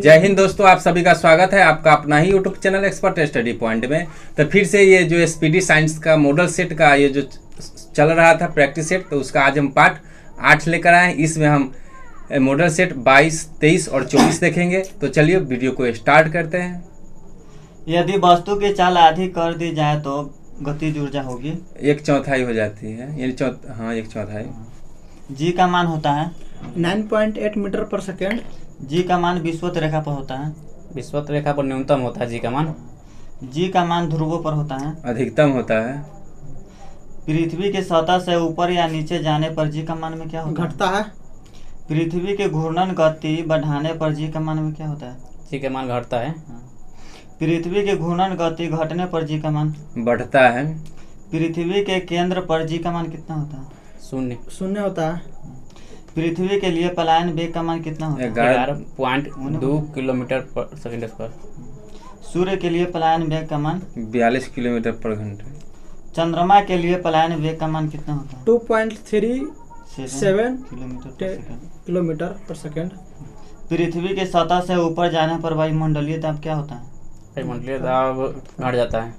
जय हिंद दोस्तों, आप सभी का स्वागत है आपका अपना ही YouTube channel expert study point में। तो फिर से ये जो एसपीडी साइंस का मॉडल सेट का ये जो चल रहा था प्रैक्टिस सेट, तो उसका आज हम पार्ट 8 लेकर आए हैं। इसमें हम मॉडल सेट 22, 23 और 24 देखेंगे। तो चलिए वीडियो को स्टार्ट करते हैं। यदि वस्तु की चाल आधी कर दी जाए तो गतिज ऊर्जा होगी 1/4 हो जाती है, यानी 1/4। जी का मान होता है 9.8 मीटर पर सेकेंड। जी का मान विषुवत रेखा पर होता है। विषुवत रेखा पर न्यूनतम होता है जी का मान। जी का मान ध्रुवों पर होता है। अधिकतम होता है। पृथ्वी की सतह से ऊपर या नीचे जाने पर जी का मान में क्या होता है? घटता है। पृथ्वी के घूर्णन गति बढ़ाने पर जी का मान में क्या होता है? जी का मान घटता है। पृथ्वी के घूर्णन गति घटने पर जी का मान बढ़ता है। पृथ्वी के केंद्र पर जी का मान कितना होता है? शून्य होता है। पृथ्वी के लिए पलायन वेग का मान कितना होता है? 11.2 किलोमीटर पर सेकंड स्क्वायर। सूर्य के लिए पलायन वेग का मान 42 किलोमीटर पर घंटे। चंद्रमा के लिए पलायन वेग का मान कितना होता है? 2.37 किलोमीटर पर सेकेंड। पृथ्वी की सतह से ऊपर जाने पर वायुमंडलीय दाब क्या होता है? वायुमंडलीय दाब घट जाता है।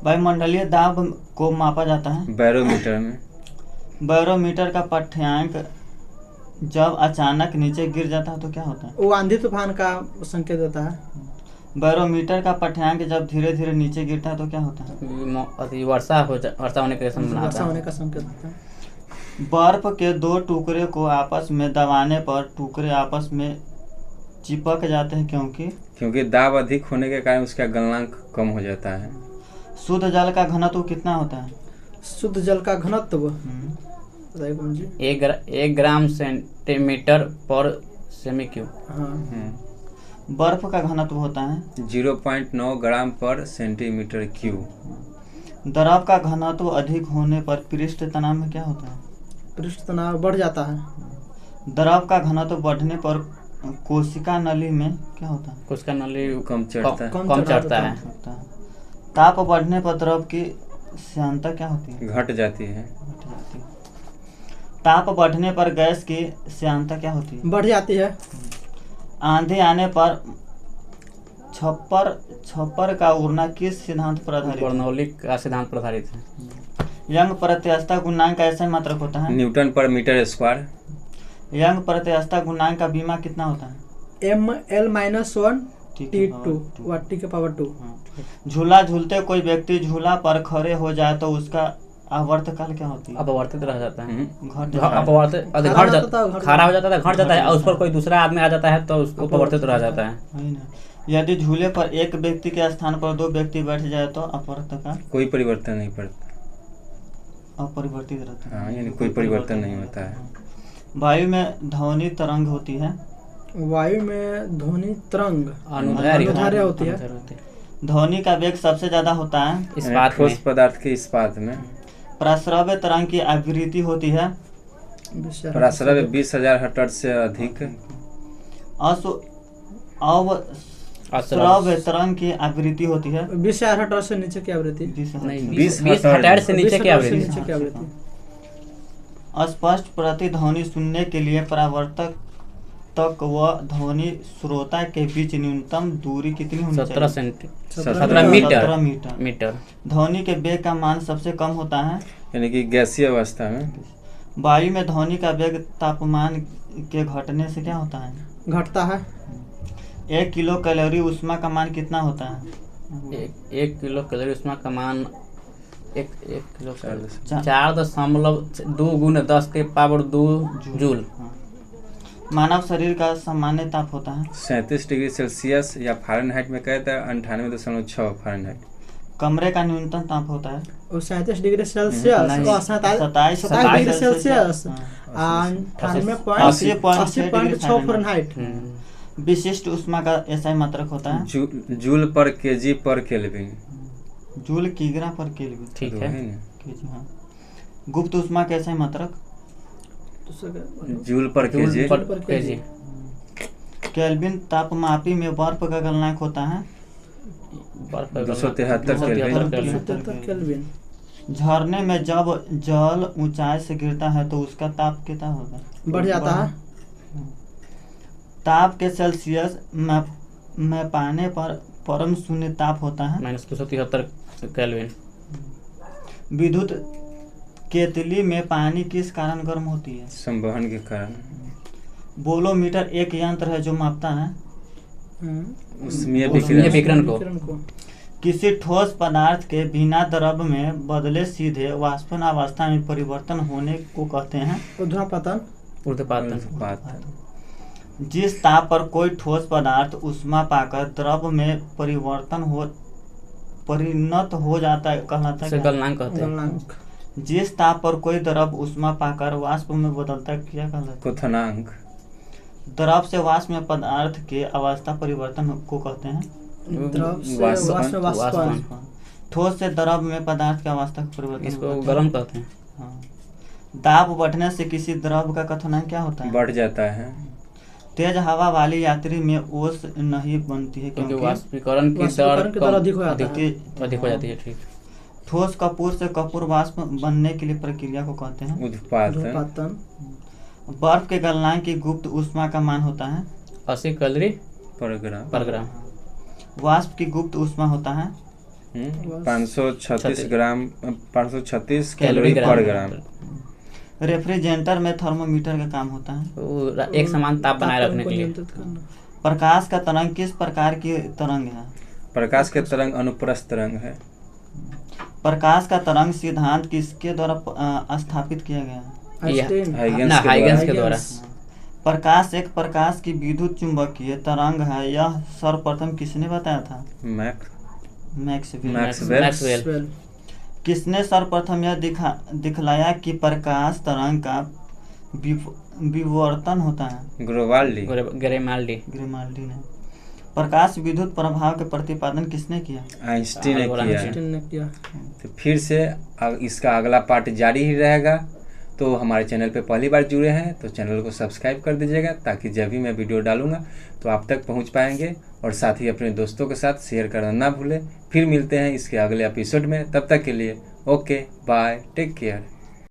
वायुमंडलीय दाब को मापा जाता है बैरोमीटर में। बैरोमीटर का पाठ्यांक जब अचानक नीचे गिर जाता है तो क्या होता है? वो आंधी तूफान का संकेत देता है। बैरोमीटर का पाठ्यांक जब धीरे धीरे नीचे गिरता है तो क्या होता है? वर्षा होने के वर्षा होने का संकेत देता है। बर्फ के दो टुकड़े को आपस में दबाने पर टुकड़े आपस में चिपक जाते हैं क्योंकि दाब अधिक होने के कारण उसका गलनांक कम हो जाता है। शुद्ध जल का घनत्व कितना होता है? शुद्ध जल का घनत्व 1 ग्राम सेंटीमीटर पर सेमी क्यूब। बर्फ का घनत्व होता है 0.9 ग्राम पर सेंटीमीटर क्यूब। द्रव का घनत्व अधिक होने पर पृष्ठ तनाव में क्या होता है? पृष्ठ तनाव बढ़ जाता है। द्रव का घनत्व बढ़ने पर कोशिका नली में क्या होता है? कोशिका नली कम चढ़ता है। ताप बढ़ने पर द्रव की श्यानता क्या होती है? घट जाती है। ताप बढ़ने पर गैस की श्यानता क्या होती है? बढ़ जाती है। आंधी आने पर छप्पर का उड़ना किस सिद्धांत पर आधारित है? बर्नौली का सिद्धांत पर आधारित है। यंग प्रत्यास्थता गुणांक ऐसे मात्रक होता है? न्यूटन पर मीटर स्क्वायर। यंग प्रत्यास्थता गुणांक का बीमा कितना होता है? ml-1 T2 T⁻²। झूला झूलते कोई व्यक्ति झूला पर खड़े हो जाए तो उसका आवर्तकाल क्या होती है? अपवर्तित रह जाता है। खड़ा हो जाता है, घट जाता है और उस पर कोई दूसरा आदमी आ जाता है तो उसको अपवर्तित रह जाता है। यदि झूले पर एक व्यक्ति के स्थान पर 2 व्यक्ति बैठ जाए तो अपवर्तकाल कोई परिवर्तन नहीं पड़ता। अपरिवर्तित रहता है। यानी कोई परिवर्तन नहीं होता है। वायु में ध्वनि तरंग होती है। वायु में ध्वनि तरंग अनुदैर्ध्य होती है। ध्वनि का वेग सबसे ज्यादा होता है ठोस पदार्थ के इस्पात में। प्रस्रव्य तरंग की आवृत्ति होती है प्रस्रव्य 20,000 हर्ट्ज से अधिक। अश्रव्य तरंग की आवृत्ति होती है 20,000 हर्ट्ज से नीचे की आवृत्ति। 20 हर्ट्ज से नीचे की आवृत्ति। स्पष्ट प्रतिध्वनि सुनने के लिए परावर्तक तक व ध्वनि श्रोता के बीच न्यूनतम दूरी कितनी होनी चाहिए? 17 मीटर। ध्वनि के वेग का मान सबसे कम होता है यानी कि गैसीय अवस्था में। वायु में ध्वनि का वेग तापमान के घटने से क्या होता है? घटता है। 1 किलो कैलोरी ऊष्मा का मान कितना होता है? 1 किलो कैलोरी ऊष्मा का मान 1 किलो 4.2 × 10⁻² जूल। मानव शरीर का सामान्य ताप होता है 37 डिग्री सेल्सियस या फ़ारेनहाइट में कहता है 98.6 फ़ारेनहाइट। कमरे का न्यूनतम ताप होता है 37 degree Celsius, 27 degree Celsius, 98.6 Fahrenheit. विशिष्ट ऊष्मा का एसआई मात्रक होता है जूल पर केजी पर केल्विन। जूल किग्रा पर केल्विन। ठीक है। गुप्त ऊष्मा का एसआई मात्रक जूल पर केजी। केल्विन तापमापी में बर्फ का गलनांक होता है 273 केल्विन। झरने में जब जल ऊंचाई से गिरता है तो उसका ताप कितना होगा? बढ़ जाता है। ताप के सेल्सियस में पाने पर परम शून्य ताप होता है। -273 केल्विन। विद्युत केतली में पानी किस कारण गर्म होती है? संवहन के कारण। बोलोमीटर एक यंत्र है जो मापता है उसमें विकिरण को। किसी ठोस पदार्थ के बिना द्रव में बदले सीधे वाष्पन अवस्था में परिवर्तन होने को कहते हैं ऊर्ध्वपतन। ऊर्ध्वपातन। जिस ताप पर कोई ठोस पदार्थ ऊष्मा पाकर द्रव में परिणत हो जाता है कहलाता है क्या? गलनांक कहते हैं। गलनांक। जिस ताप पर कोई द्रव ऊष्मा पाकर वाष्प में बदलता है क्या कहलाता है? क्वथनांक। द्रव से वाष्प में पदार्थ के अवस्था परिवर्तन को कहते हैं द्रव से वाष्पन। वाष्पन। ठोस से द्रव में पदार्थ की अवस्था का परिवर्तन इसको को कहते गर्म हैं। कहते हैं। हाँ। दाब बढ़ने से किसी द्रव का क्वथनांक क्या होता है? बढ़ जाता है। तेज हवा वाली यात्री में ओस नहीं बनती है क्योंकि क्योंकि वाष्पीकरण की वाष्पीकरण की दर अधिक हो जाता है। अधिक हो जाती है। ठीक। ठोस कपूर से कपूर वाष्प बनने के लिए प्रक्रिया को कहते हैं उत्पादन। ऊर्ध्वपतन। बर्फ के गलनांक की गुप्त ऊष्मा का मान होता है 80 कैलोरी पर ग्राम। वाष्प की गुप्त ऊष्मा होता है 536 ग्राम 536 कैलोरी पर ग्राम। रेफ्रिजरेटर में थर्मोमीटर का काम होता है। तो एक समान ताप बनाए रखने के लिए। नियंत्रित करना। प्रकाश का तरंग किस प्रकार की तरंग है? प्रकाश के तरंग अनुप्रस्थ तरंग है। प्रकाश का तरंग सिद्धांत किसके द्वारा स्थापित किया गया है? आइंस्टीन। हाइगेंस के द्वारा। प्रकाश एक प्रकाश की विद्युत चुंबकीय तरंग है, यह सर्वप्रथम किसने बताया था? मैक्सवेल। मैक्सवेल। किसने सर्वप्रथम यह दिखलाया कि प्रकाश तरंग का विवर्तन होता है? ग्रेमाल्डी। ग्रिमाल्डी ने। प्रकाश विद्युत प्रभाव के प्रतिपादन किसने किया? आइंस्टीन ने किया। आइंस्टीन ने किया। तो फिर से इसका अगला पार्ट जारी ही रहेगा। तो हमारे चैनल पे पहली बार जुड़े हैं तो चैनल को सब्सक्राइब कर दीजिएगा ताकि जब भी मैं वीडियो डालूंगा तो आप तक पहुंच पाएंगे, और साथ ही अपने दोस्तों के साथ शेयर करना ना भूलें। फिर मिलते हैं इसके अगले एपिसोड में, तब तक के लिए ओके बाय, टेक केयर।